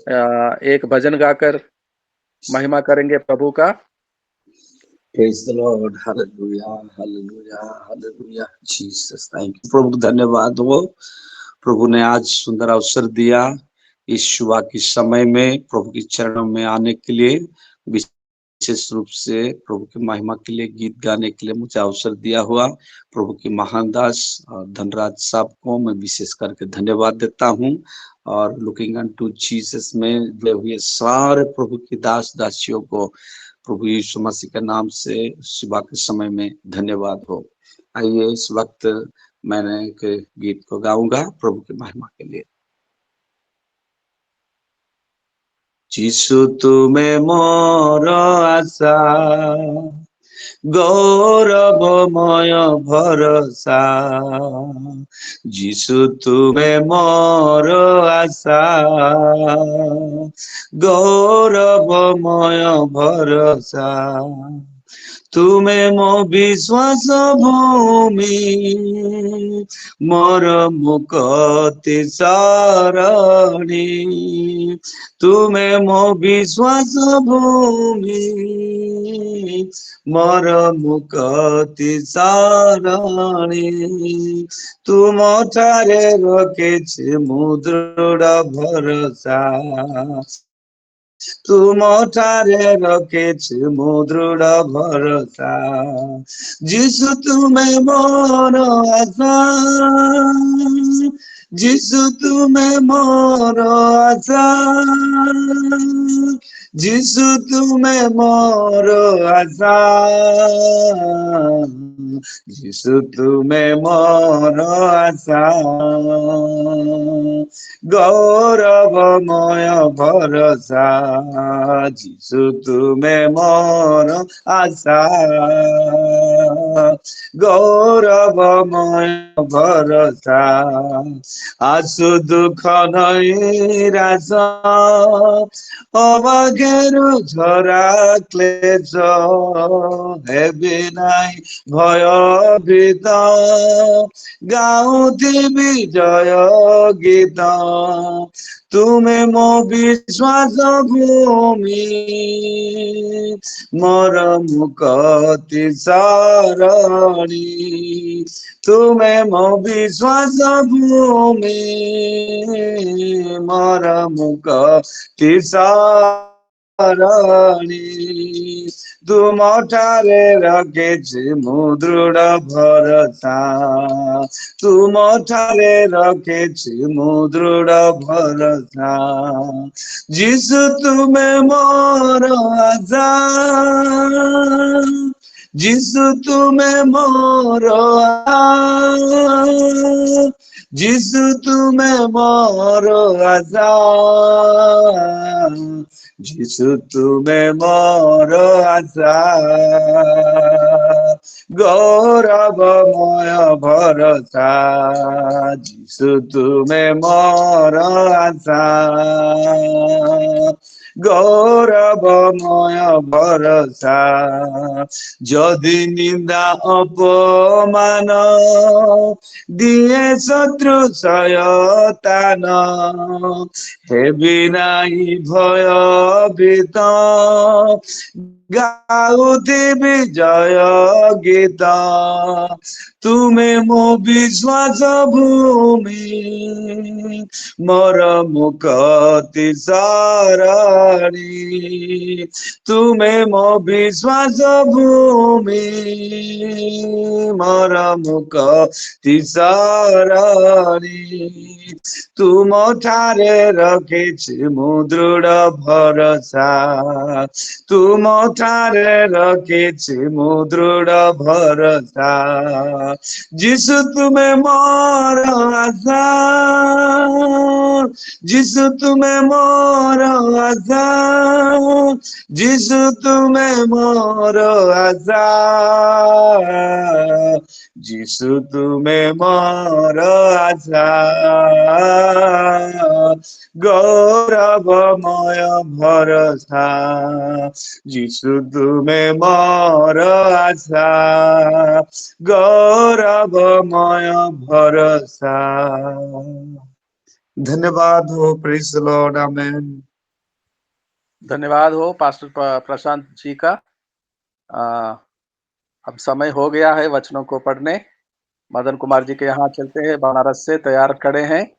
एक भजन गाकर महिमा करेंगे प्रभु का। Praise the Lord. Hallelujah. Hallelujah. Hallelujah. Jesus. Thank you. प्रभु को धन्यवाद हो। प्रभु ने आज सुंदर अवसर दिया इस सुबह के समय में प्रभु के चरणों में आने के लिए, विशेष रूप से प्रभु की महिमा के लिए गीत गाने के लिए मुझे अवसर दिया हुआ प्रभु की महान दास और धनराज साहब को मैं विशेष करके धन्यवाद देता हूँ। और लुकिंग अनटू जीसस में जुड़े हुए सारे प्रभु की दास दासियों को प्रभु यीशु मसीह के नाम से सुबह के समय में धन्यवाद हो। आइए इस वक्त मैंने एक गीत को गाऊंगा प्रभु की महिमा के लिए। जीसु तुम्हें मोर आशा गौरवमय भरोसा, जीसु तुम्हें मोर आशा गौरवमय भरोसा, तुमे मो विश्वास भूमि मोर मुक्ति सरणी, तुमे मो विश्वास भूमि मोर मुक्ति सरणी, तुम ठारे रखेछि मु दृढ़ भरोसा, तुम ठारे रखेछि मु दृढ़ भरोसा, जीसु तुम्हें मोर आशा, जीसु तुम्हें मोर आशा, जीसु तुम्हें मोर आशा, जीसु तुम्हें मोर आशा गौरवमय भरोसा, जीसु तुम्हें मोर आशा गौरवमय भरोसा, आसु दुख नैराश अबाघेरु झरा क्लेश हेबि नाई भयभीत, गाउथिबि जय गीत, तुमे मो विश्वास भूमि मोर मुक्ति सरणी, तुमे मो विश्वास भूमि मोर मुक्ति सरणी, तुम ठारे रखेछि मु दृढ़ भरोसा, तुम ठारे रखेछि मु दृढ़ भरोसा, जीसु तुम्हें मोर आशा, जीसु तुम्हें मोर आशा, जीसु तुम्हें मोर आशा, जीसु तुम्हें मोर आशा गौरवमय भरोसा, जीसु तुम्हें मोर आशा गौरवमय भरोसा, जदि निंदा अपमान दिए शत्रु शयतान, हेबि नाई भयभीत, गाउथिबि जय गीत, तुमे मो विश्वास भूमि मोर मुक्ति सरणी, तुमे मो विश्वास भूमि मोर मुक्ति सरणी, तुम ठारे रखेछि मु दृढ़ भरोसा, तुम ठारे रखेछि मु दृढ़ भरोसा, जीसु तुम्हें मोर आशा, जीसु तुम्हें मोर आशा, जीसु तुम्हें मोर आशा, जीसु तुम्हें मोर आशा गौरवमय भरोसा, जीसु तुम्हें मोर आशा गौरवमय भरोसा। धन्यवाद हो। Praise the lord. आमेन। धन्यवाद हो पास्टर प्रशांत जी का। अ, अब समय हो गया है वचनों को पढ़ने। मदन कुमार जी के यहाँ चलते हैं, बनारस से तैयार खड़े हैं।